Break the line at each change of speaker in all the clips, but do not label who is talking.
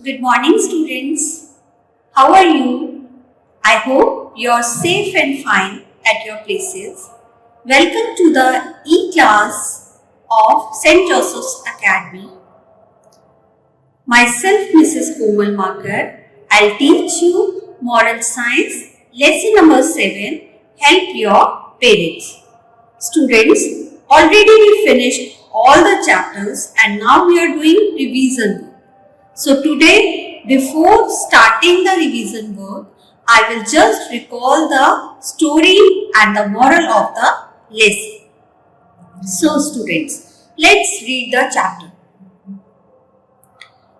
Good morning, students. How are you? I hope you are safe and fine at your places. Welcome to the E-class of St. Joseph's Academy. Myself, Mrs. Komal Makar, I'll teach you Moral Science, lesson number 7, Help Your Parents. Students, already we finished all the chapters and now we are doing revision work. So today, before starting the revision work, I will just recall the story and the moral of the lesson. So students, let's read the chapter.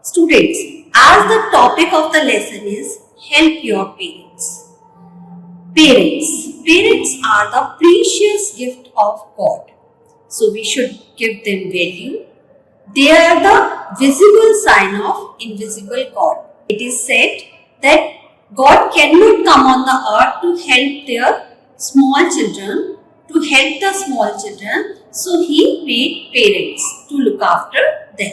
Students, as the topic of the lesson is help your parents. Parents are the precious gift of God. So we should give them value. They are the visible sign of invisible God. It is said that God cannot come on the earth to help their small children, so He made parents to look after them.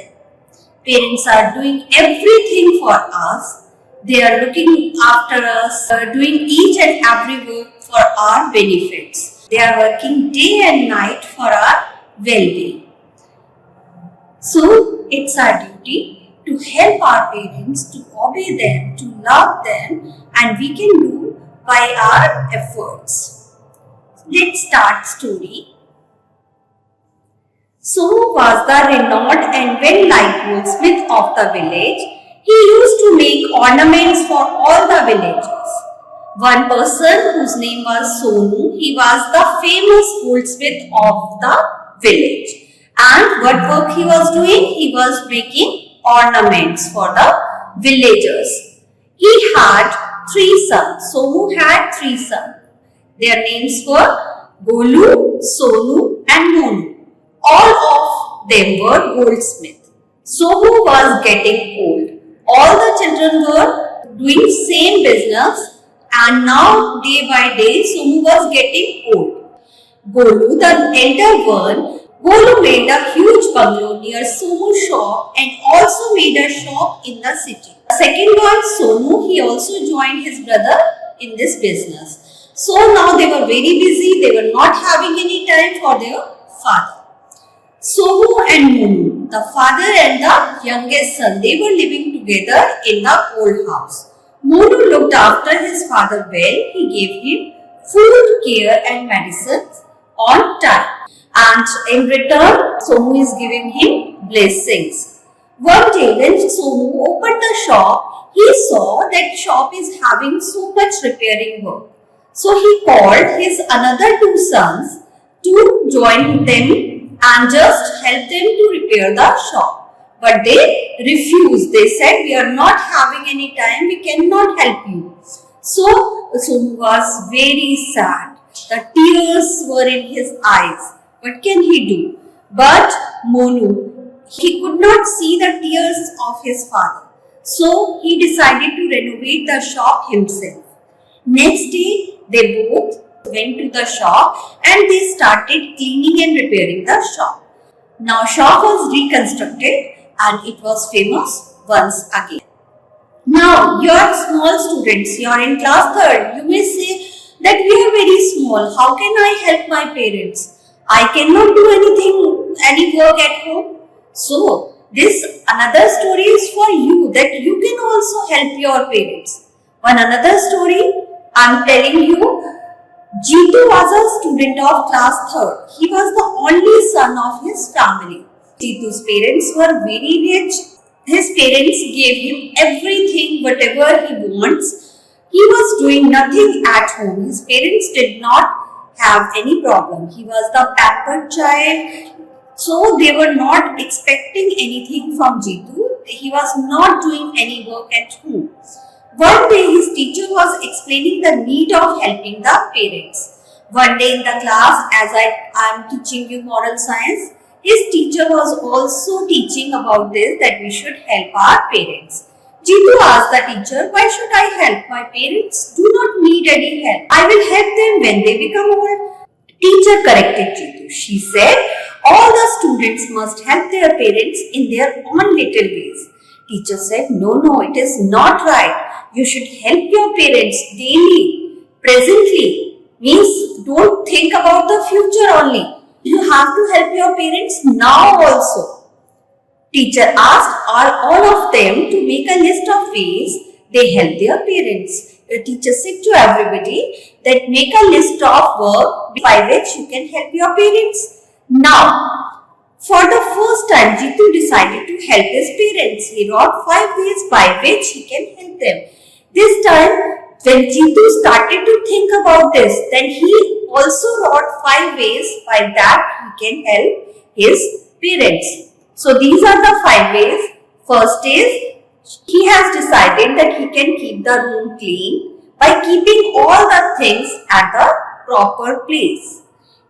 Parents are doing everything for us. They are looking after us, doing each and every work for our benefits. They are working day and night for our well-being. So, it's our duty to help our parents, to obey them, to love them, and we can do by our efforts. Let's start story. Somu was the renowned and well-liked goldsmith of the village. He used to make ornaments for all the villagers. One person whose name was Sonu, he was the famous goldsmith of the village. And what work he was doing? He was making ornaments for the villagers. He had 3 sons. Somu had 3 sons. Their names were Golu, Sonu and Monu. All of them were goldsmiths. Somu was getting old. All the children were doing same business and now day by day Somu was getting old. Golu, the elder one, Golu made a huge bungalow near Somu's shop and also made a shop in the city. The second one, Sonu, he also joined his brother in this business. So now they were very busy, they were not having any time for their father. Somu and Monu, the father and the youngest son, they were living together in the old house. Monu looked after his father well. He gave him food, care and medicines on time. And in return, Somu is giving him blessings. One day when Somu opened the shop, he saw that shop is having so much repairing work. So he called his another 2 sons to join them and just help them to repair the shop. But they refused. They said, we are not having any time, we cannot help you. So Somu was very sad. The tears were in his eyes. What can he do? But Monu, he could not see the tears of his father. So he decided to renovate the shop himself. Next day, they both went to the shop and they started cleaning and repairing the shop. Now shop was reconstructed and it was famous once again. Now you are small students, you are in class 3rd. You may say that we are very small. How can I help my parents? I cannot do any work at home. So, this another story is for you that you can also help your parents. One another story I am telling you, Jitu was a student of class 3rd. He was the only son of his family. Jitu's parents were very rich. His parents gave him everything, whatever he wants. He was doing nothing at home. His parents did not have any problem. He was the pampered child. So they were not expecting anything from Jitu. He was not doing any work at home. One day his teacher was explaining the need of helping the parents. One day in the class, as I am teaching you moral science, his teacher was also teaching about this, that we should help our parents. Jitu asked the teacher, why should I help? My parents do not need any help. I will help them when they become old. Teacher corrected Jitu. She said, all the students must help their parents in their own little ways. Teacher said, no, it is not right. You should help your parents daily, presently. Means don't think about the future only. You have to help your parents now also. Teacher asked all of them to make a list of ways they help their parents. The teacher said to everybody that make a list of work by which you can help your parents. Now, for the first time, Jitu decided to help his parents. He wrote 5 ways by which he can help them. This time, when Jitu started to think about this, then he also wrote 5 ways by that he can help his parents. So these are the 5 ways. First is, he has decided that he can keep the room clean by keeping all the things at the proper place.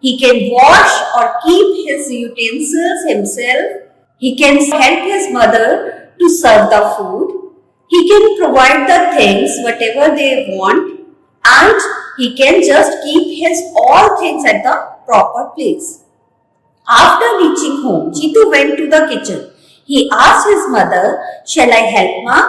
He can wash or keep his utensils himself. He can help his mother to serve the food. He can provide the things whatever they want, and he can just keep his all things at the proper place. After reaching home, Jitu went to the kitchen. He asked his mother, "Shall I help, Ma?"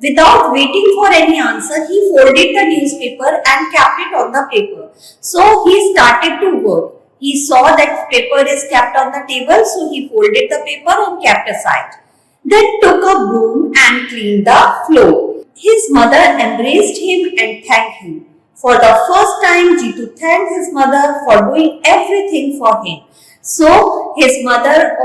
Without waiting for any answer, he folded the newspaper and kept it on the paper. So he started to work. He saw that paper is kept on the table, so he folded the paper and kept aside. Then took a broom and cleaned the floor. His mother embraced him and thanked him. For the first time, Jitu thanked his mother for doing everything for him. So his mother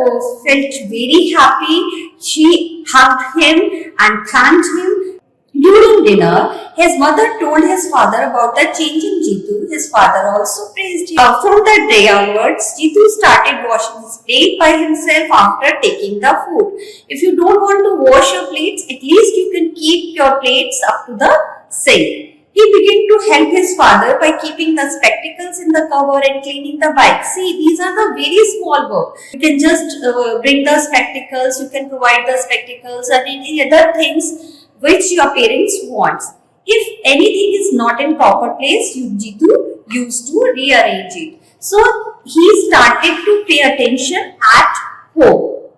felt very happy. She hugged him and thanked him. During dinner, his mother told his father about the change in Jitu. His father also praised him. From that day onwards, Jitu started washing his plate by himself after taking the food. If you don't want to wash your plates, at least you can keep your plates up to the sink. He began to help his father by keeping the spectacles in the cover and cleaning the bike. See, these are the very small work. You can just bring the spectacles, you can provide the spectacles and any other things which your parents want. If anything is not in proper place, Jitu used to rearrange it. So, he started to pay attention at home.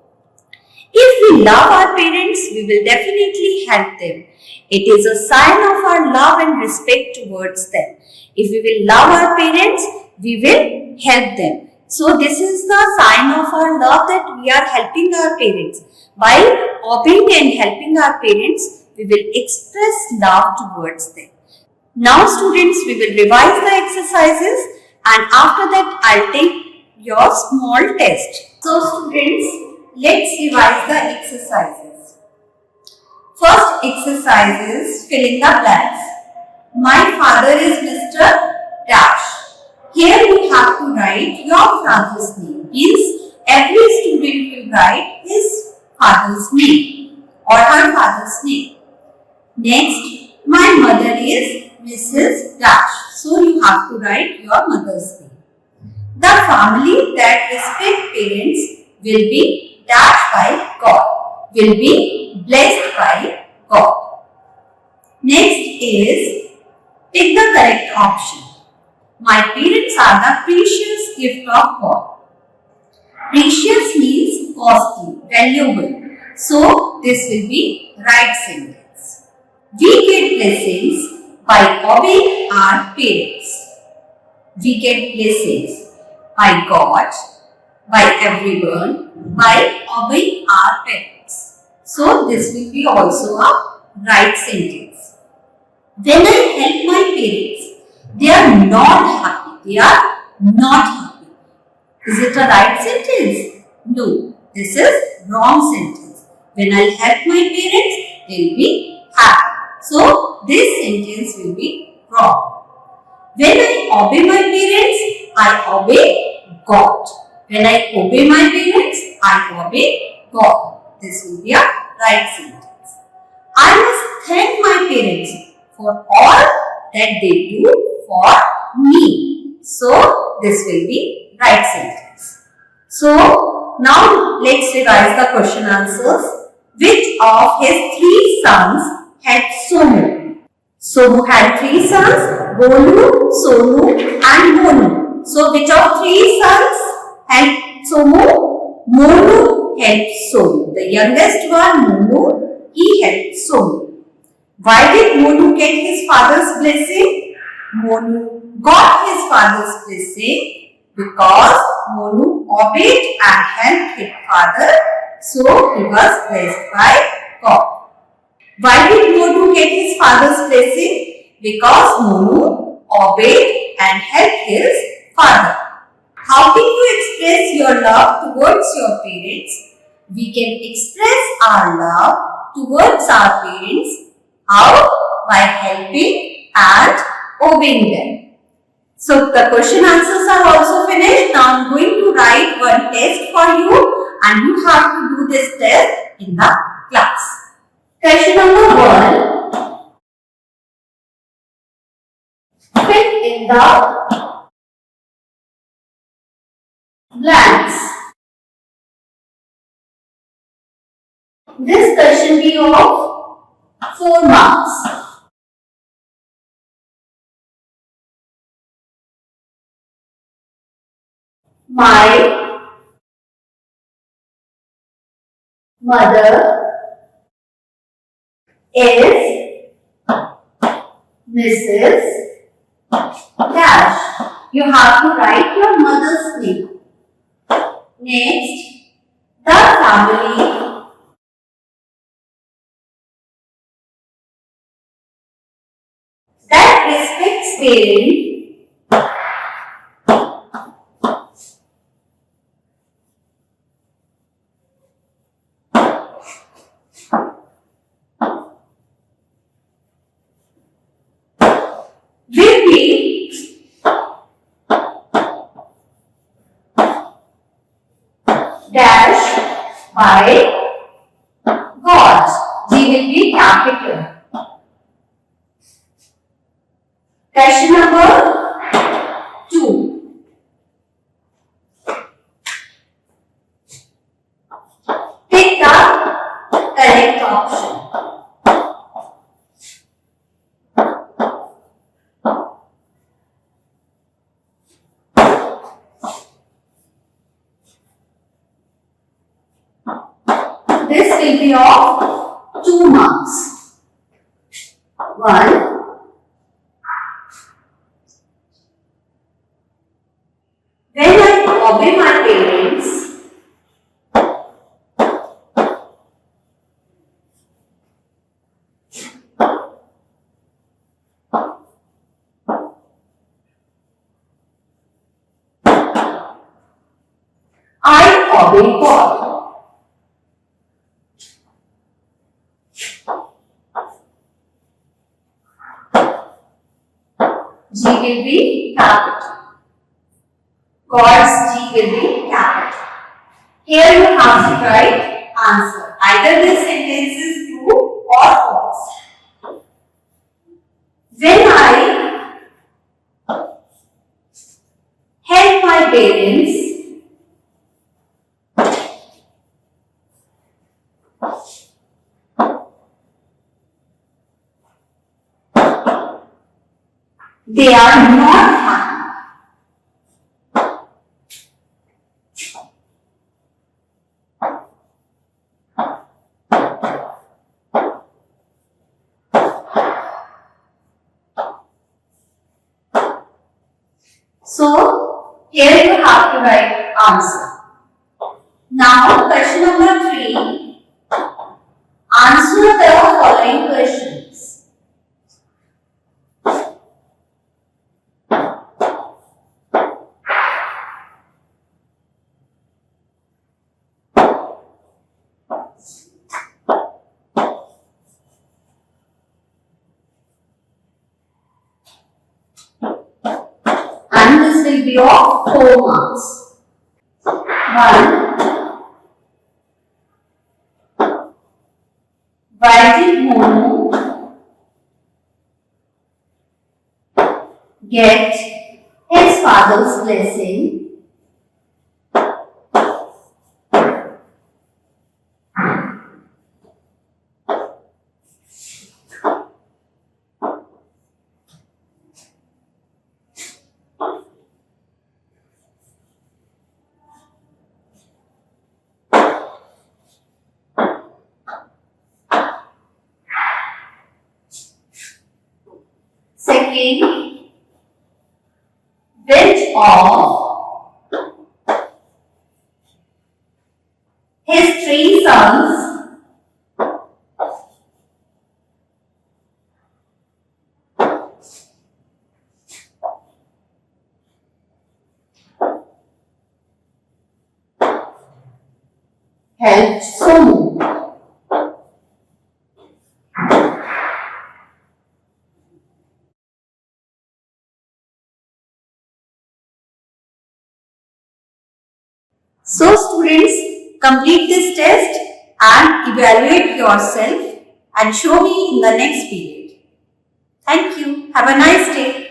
If we love our parents, we will definitely help them. It is a sign of our love and respect towards them. If we will love our parents, we will help them. So this is the sign of our love that we are helping our parents. By obeying and helping our parents, we will express love towards them. Now students, we will revise the exercises and after that I'll take your small test. So students, let's revise the exercises. First exercise is fill in the blanks. My father is Mr. Dash. Here you have to write your father's name. Means every student will write his father's name or her father's name. Next, my mother is Mrs. Dash. So you have to write your mother's name. The family that respect parents will be dashed by God. Will be blessed by God. Next is pick the correct option. My parents are the precious gift of God. Precious means costly, valuable. So this will be right sentence. We get blessings by obeying our parents. We get blessings by God, by everyone, by obeying our parents. So this will be also a right sentence. When I help my parents, they are not happy. They are not happy. Is it a right sentence? No. This is wrong sentence. When I help my parents, they will be happy. So this sentence will be wrong. When I obey my parents, I obey God. When I obey my parents, I obey God. This will be a right sentence. I must thank my parents for all that they do for me. So, this will be right sentence. So, now let's revise the question answers. Which of his 3 sons had Somu? Somu had 3 sons, Bolu, Sonu and Monu. So, which of 3 sons had Somu? Monu had Somu. The youngest one, Monu, he helped Sonu. Why did Monu get his father's blessing? Monu got his father's blessing because Monu obeyed and helped his father, so he was blessed by God. Why did Monu get his father's blessing? Because Monu obeyed and helped his father. How can you express your love towards your parents? We can express our love towards our parents. How? By helping and obeying them. So the question answers are also finished. Now I am going to write one test for you and you have to do this test in the class. Question number 1. Fill in the blanks. This question be of 4 marks. My mother is Mrs. Dash. You have to write your mother's name. Next, the family that respects parents will be dash by God. G will be capital. Question number 2. Pick the correct option. This will be of 2 marks. 1. When I obey my parents, I obey God. G will be capital. God's G will be capital. Here you have to write answer. Either this sentence is true or false. When I help my parents, they are not happy. So, here you have to write answer. Now, question number 3. Answer the following questions. And this will be of 4 marks. 1. Why did Monu get his father's blessing? second, which of his three sons helped Sonu? So students, complete this test and evaluate yourself and show me in the next period. Thank you. Have a nice day.